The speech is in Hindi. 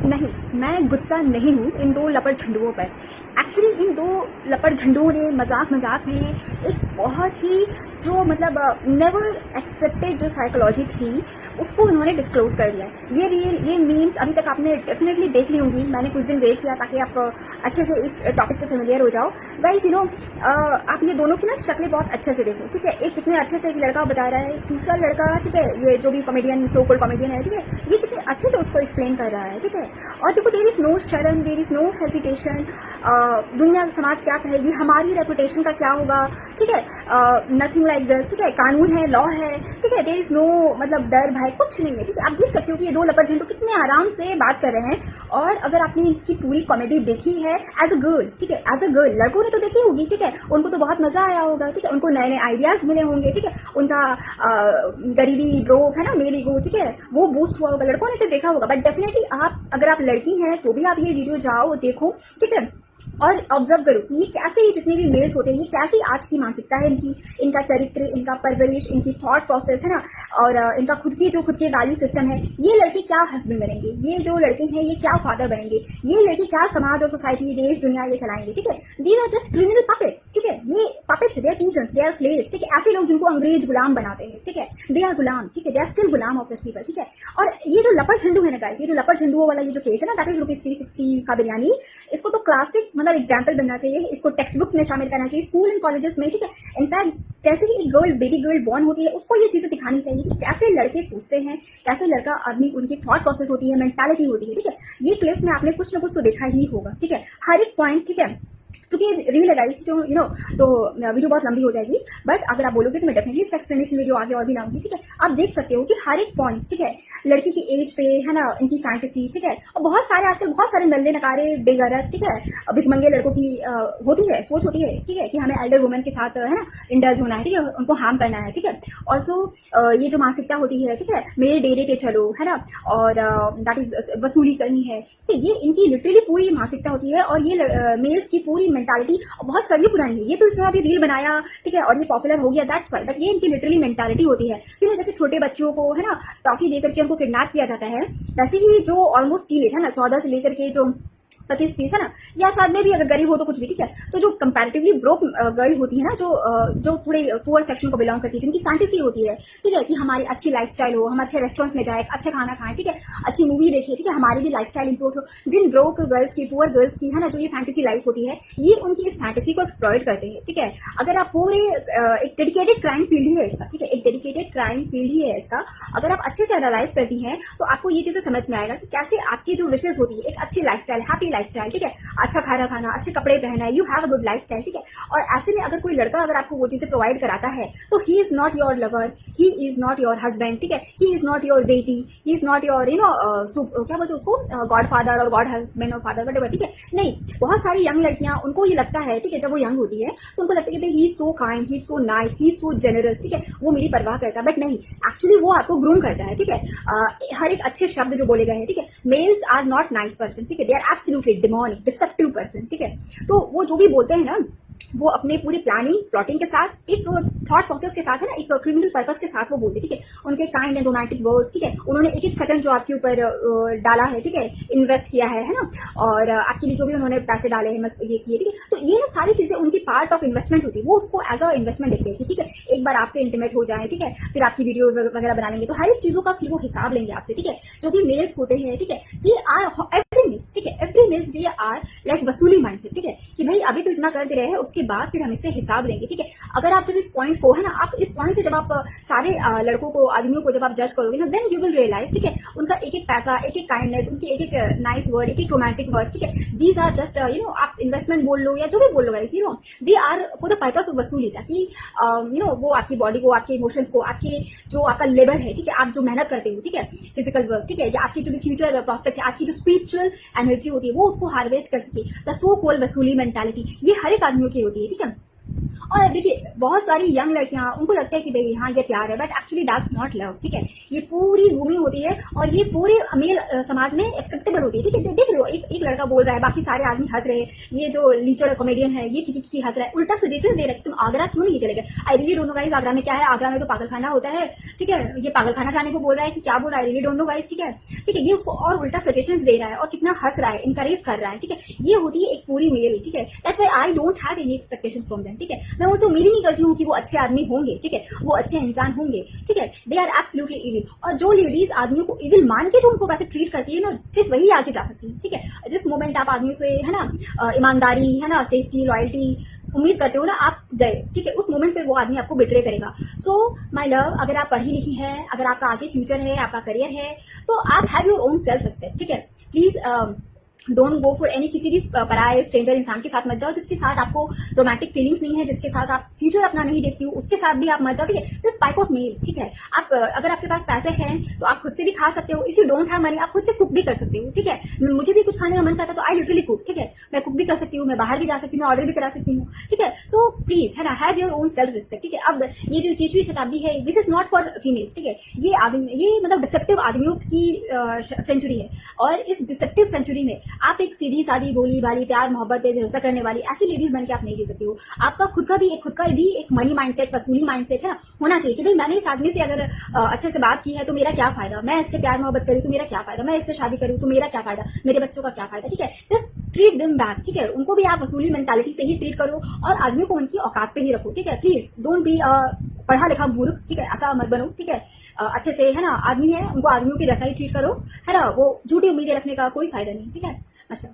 नहीं, मैं गुस्सा नहीं हूँ इन दो लपड़ झंडुओं पर। एक्चुअली इन दो लपड़ झंडुओं ने मजाक में एक बहुत ही जो मतलब नेवर एक्सेप्टेड जो साइकोलॉजी थी उसको उन्होंने डिस्क्लोज कर दिया है। ये मीम्स अभी तक आपने डेफिनेटली देख ली होंगी, मैंने कुछ दिन देख लिया ताकि आप अच्छे से इस टॉपिक पे फेमिलियर हो जाओ। गाइस आप ये दोनों की ना शक्लें बहुत अच्छे से देखो, ठीक है। एक कितने अच्छे से एक लड़का बता रहा है, दूसरा लड़का, ठीक है, ये जो भी कॉमेडियन सो कॉल्ड कॉमेडियन है, ठीक है, ये कितने अच्छे से उसको एक्सप्लेन कर रहा है, ठीक है। और देखो, देयर इज नो शर्म, देयर इज नो हेजिटेशन। दुनिया समाज क्या कहेगी, हमारी रेपुटेशन का क्या होगा, ठीक है, नथिंग लाइक दिस, ठीक है। कानून है, लॉ है, ठीक है, देयर इज नो मतलब डर भय कुछ नहीं है, ठीक है। आप देख सकते हो कि ये दो लपड़ झंडू कितने आराम से बात कर रहे हैं। और अगर आपने इसकी पूरी कॉमेडी देखी है एज अ गर्ल, ठीक है, एज अ गर्ल, लड़कों ने तो देखी होगी, ठीक है, उनको तो बहुत मजा आया होगा, ठीक है, उनको नए नए आइडियाज मिले होंगे, ठीक है, उनका गरीबी ब्रोक है ना, मेल ईगो, ठीक है, वो बूस्ट हुआ होगा, लड़कों ने तो देखा होगा। बट डेफिनेटली अगर आप लड़की हैं तो भी आप ये वीडियो जाओ देखो, ठीक है, और ऑब्जर्व करो कि ये कैसे, जितने भी मेल्स होते हैं, ये कैसी आज की मानसिकता है इनकी, इनका चरित्र, इनका परवरिश, इनकी थॉट प्रोसेस है ना, और इनका खुद के वैल्यू सिस्टम है। ये लड़के क्या हस्बैंड बनेंगे, ये जो लड़के हैं ये क्या फादर बनेंगे, ये लड़के क्या समाज और सोसाइटी, देश दुनिया ये चलाएंगे, ठीक है। These are just criminal puppets, ठीक है, ये puppets, they are pigeons, they are slaves, ठीक है। ऐसे लोग जिनको अंग्रेज गुलाम बनाते हैं, ठीक है, दे आर गुलाम, ठीक है, दे आर स्टिल गुलाम ऑफ सच पीपल, ठीक है। और ये जो लपड़ झंडू है ना गाइस, ये जो लपड़ झंडुओं वाला ये जो केस है ना, दैट इज ₹360 का बिरयानी, इसको तो क्लासिक मतलब एग्जाम्पल बनना चाहिए, इसको टेक्स्ट बुक्स में शामिल करना चाहिए, स्कूल एंड कॉलेजेस में, ठीक है। इनफैक्ट जैसे ही एक गर्ल, बेबी गर्ल बॉर्न होती है, उसको ये चीजें दिखानी चाहिए कि कैसे लड़के सोचते हैं, कैसे लड़का आदमी, उनकी थॉट प्रोसेस होती है, मेंटालिटी होती है, ठीक है। ये क्लिप्स में आपने कुछ ना कुछ तो देखा ही होगा, ठीक है, हर एक पॉइंट, ठीक है। क्योंकि रील लगाई तो तो वीडियो बहुत लंबी हो जाएगी, बट अगर आप बोलोगे तो मैं डेफिनेटली इसका एक्सप्लेनेशन वीडियो आगे और भी लाऊंगी, ठीक है। आप देख सकते हो कि हर एक पॉइंट, ठीक है, लड़की की एज पे है ना, इनकी फैंटेसी, ठीक है, और बहुत सारे आजकल बहुत सारे नल्ले नकारे बेगरत, ठीक है, भिखमंगे लड़कों की होती है, सोच होती है, ठीक है, कि हमें एल्डर वुमेन के साथ है ना इंडल्ज होना है, ठीक है, उनको हार्म करना है, ठीक है। ऑल्सो ये जो मानसिकता होती है, ठीक है, मेरे डेरे पे चलो, है ना, और दैट इज वसूली करनी है, ठीक है, ये इनकी लिटरली पूरी मानसिकता होती है। और ये मेल्स की पूरी मेंटालिटी बहुत सदी पुरानी है, ये तो इसने अभी रील बनाया, ठीक है, और ये पॉपुलर हो गया, दैट्स व्हाई। बट ये इनकी लिटरली मेंटालिटी होती है, जैसे छोटे बच्चों को है ना टॉफी देकर के उनको किडनैप किया जाता है, वैसे ही जो ऑलमोस्ट टीनेज है ना, 14 से लेकर के जो 25-30 है ना, या शायद में भी अगर गरीब हो तो कुछ भी, ठीक है, तो जो कंपैरेटिवली ब्रोक गर्ल होती है ना, जो थोड़े पुअर सेक्शन को बिलोंग करती है, जिनकी फैंटेसी होती है, ठीक है, कि हमारी अच्छी लाइफस्टाइल हो, हम अच्छे रेस्टोरेंट्स में जाए, अच्छा खाना खाएं, ठीक है, अच्छी मूवी देखें, ठीक है, हमारी भी लाइफस्टाइल इंप्रूव हो। जिन ब्रोक गर्ल्स की, पुअर गर्ल्स की है ना, जो ये फैंटेसी लाइफ होती है, ये उनकी इस फैंटेसी को एक्सप्लॉइट करते हैं, ठीक है। अगर आप पूरे एक डेडिकेटेड क्राइम फील्ड ही है इसका, ठीक है, एक डेडिकेटेड क्राइम फील्ड ही है इसका। अगर आप अच्छे से एनालाइज करती हैं तो आपको ये चीजें समझ में आएगा कि कैसे आपकी जो विशेष होती है, एक अच्छी लाइफस्टाइल, हैप्पी लाइफस्टाइल, ठीक है, अच्छा खाना खाना, अच्छे कपड़े पहना, you have a good lifestyle, ठीक है। और ऐसे में अगर कोई लड़का अगर आपको वो चीजें प्रोवाइड कराता है तो he is not your lover, he is not your husband, ठीक है, ही इज नॉट योर देती, ही इज नॉट योर क्या बोलते हैं उसको, गॉड फादर और गॉड हस्बैंड और फादर, वट एवर, ठीक है। नहीं, बहुत सारी यंग लड़कियां, उनको ये लगता है, ठीक है, जब वो यंग होती है तो उनको लगता है कि he is so kind, he is so nice, he is so generous, ठीक है, वो मेरी परवाह करता है। बट नहीं, एक्चुअली वो आपको ग्रूम करता है, ठीक है। हर एक अच्छे शब्द जो बोले गए हैं, ठीक है, males are not nice person, ठीक है, they are absolutely demonic, deceptive person, ठीक है। तो वो जो भी बोलते हैं ना, वो अपने पूरी प्लानिंग प्लॉटिंग के साथ, एक थॉट प्रोसेस के साथ, है ना, एक क्रिमिनल पर्पस के साथ वो बोलते, ठीक है। उनके काइंड एंड रोमांटिक वर्ड्स, ठीक है, उन्होंने एक एक सेकंड जो आपके ऊपर डाला है, ठीक है, इन्वेस्ट किया है ना, और आपके लिए जो भी उन्होंने पैसे डाले हैं, ये किए, ठीक है, तो ये ना सारी चीजें उनकी पार्ट ऑफ इन्वेस्टमेंट होती है। वो उसको एज अ इन्वेस्टमेंट देखते हैं कि ठीक है, एक बार आपसे इंटीमेट हो जाए, ठीक है, फिर आपकी वीडियो वगैरह बना लेंगे, तो हर एक चीजों का फिर वो हिसाब लेंगे आपसे, ठीक है। जो भी मेल्स होते हैं, ठीक है, दे आर एवरी मेल्स, ठीक है, every males they are like वसूली माइंडसेट, ठीक है, कि भाई अभी तो इतना कर दे रहे हैं, उसके बाद फिर हम इससे हिसाब लेंगे, ठीक है। अगर आप जब इस पॉइंट को, है ना, आप इस पॉइंट से जब आप सारे लड़कों को, आदमियों को जब आप जज करोगे ना, देन यू विल रियलाइज, ठीक है, उनका एक एक पैसा, एक एक काइंडनेस, उनकी एक एक नाइस वर्ड, एक एक रोमांटिक वर्ड, ठीक है, दीज आर जस्ट आप इन्वेस्टमेंट बोल लो या जो भी बोल लो guys, they are for the purpose of वसूली, ताकि वो आपकी बॉडी को, आपके इमोशंस को, आपके जो आपका लेबर है, ठीक है, आप जो मेहनत करते हो, ठीक है, फिजिकल वर्क, ठीक है, या आपकी जो भी फ्यूचर प्रोस्पेक्ट है, आपकी जो स्पिरिचुअल एनर्जी होती है, वो उसको हार्वेस्ट कर सके, द सो कॉल्ड वसूली मेंटालिटी, ये हर एक आदमियों की होती है, ठीक है। और देखिए बहुत सारी यंग लड़कियां, उनको लगता है कि भाई हाँ ये प्यार है, but actually that's not love, ठीक है। ये पूरी ग्रूमिंग होती है और ये पूरे मेल समाज में एक्सेप्टेबल होती है, ठीक है। देख रहे हो, एक लड़का बोल रहा है, बाकी सारे आदमी हंस रहे हैं, ये जो लीचड़ कॉमेडियन है ये की हंस रहा है, उल्टा सजेशन दे रहा है कि तुम आगरा क्यों नहीं चले गए। I really don't know guys, Agra में क्या है, आगरा में तो पागलखाना होता है, ठीक है। ये पागलखाना जाने को बोल रहा है कि क्या बोल रहा है, I really don't know guys, ठीक है। ठीक है, ये उसको और उल्टा सजेशंस दे रहा है और कितना हंस रहा है, इंकरेज कर रहा है, ठीक है। ये होती है एक पूरी मेल, ठीक है। That's why I don't have any expectations from them, ठीक है। मैं उनसे उम्मीद ही नहीं करती हूँ कि वो अच्छे आदमी होंगे, ठीक है, वो अच्छे इंसान होंगे, ठीक है। They are absolutely evil. और जो लेडीज आदमियों को इविल मान के जो उनको वैसे ट्रीट करती है ना, सिर्फ वही आगे जा सकती है, ठीक है। जिस मोमेंट आप आदमियों से है ना ईमानदारी, है ना, सेफ्टी, लॉयल्टी उम्मीद करते हो ना, आप गए, ठीक है, उस मोमेंट पे वो आदमी आपको बिट्रे करेगा। सो माय लव, अगर आप पढ़ी लिखी हैं, अगर आपका आगे फ्यूचर है, आपका करियर है, तो आप have your own self respect, ठीक है। Please don't go for any, किसी भी पराये स्ट्रेंजर इंसान के साथ मत जाओ जिसके साथ आपको रोमांटिक फीलिंग्स नहीं है, जिसके साथ आप फ्यूचर अपना नहीं देखती हो, उसके साथ भी आप मत जाओ, ठीक है। जस्ट स्पाइक आउट मेल्स, ठीक है। आप अगर आपके पास पैसे हैं तो आप खुद से भी खा सकते हो, if you don't have money आप खुद से कुक भी कर सकते हो, ठीक है। मुझे भी कुछ खाने का मन करता है तो आई लिटरली कुक, ठीक है। मैं कुक भी कर सकती हूँ, मैं बाहर भी जा सकती हूँ, मैं ऑर्डर भी करा सकती हूँ, ठीक है। सो प्लीज, है ना, have your own self respect, ठीक है। अब ये जो 21वीं शताब्दी है, this is not for females, ठीक है। ये मतलब डिसेप्टिव आदमियों की सेंचुरी है, और इस डिसेप्टिव सेंचुरी में आप एक सीधी शादी, भोली भाली, प्यार मोहब्बत पे भरोसा करने वाली ऐसी लेडीज बन के आप नहीं जी सकती हो। आपका खुद का भी एक मनी माइंडसेट, वसूली माइंडसेट है ना, होना चाहिए कि भाई मैंने इस आदमी से अगर अच्छे से बात की है तो मेरा क्या फायदा, मैं इससे प्यार मोहब्बत करूँ तो मेरा क्या फायदा, मैं इससे शादी करूँ तो मेरा क्या फायदा, मेरे बच्चों का क्या फायदा, ठीक है। जस्ट ट्रीट देम बैक, ठीक है। उनको भी आप वसूली मेंटालिटी से ही ट्रीट करो और आदमियों को उनकी औकात पे ही रखो, ठीक है। प्लीज डोंट बी पढ़ा लिखा मूर्ख, ठीक है, ऐसा मत बनो, ठीक है। अच्छे से, है ना, आदमी है उनको आदमियों के जैसा ही ट्रीट करो, है ना। वो झूठी उम्मीदें रखने का कोई फायदा नहीं, ठीक है। अच्छा।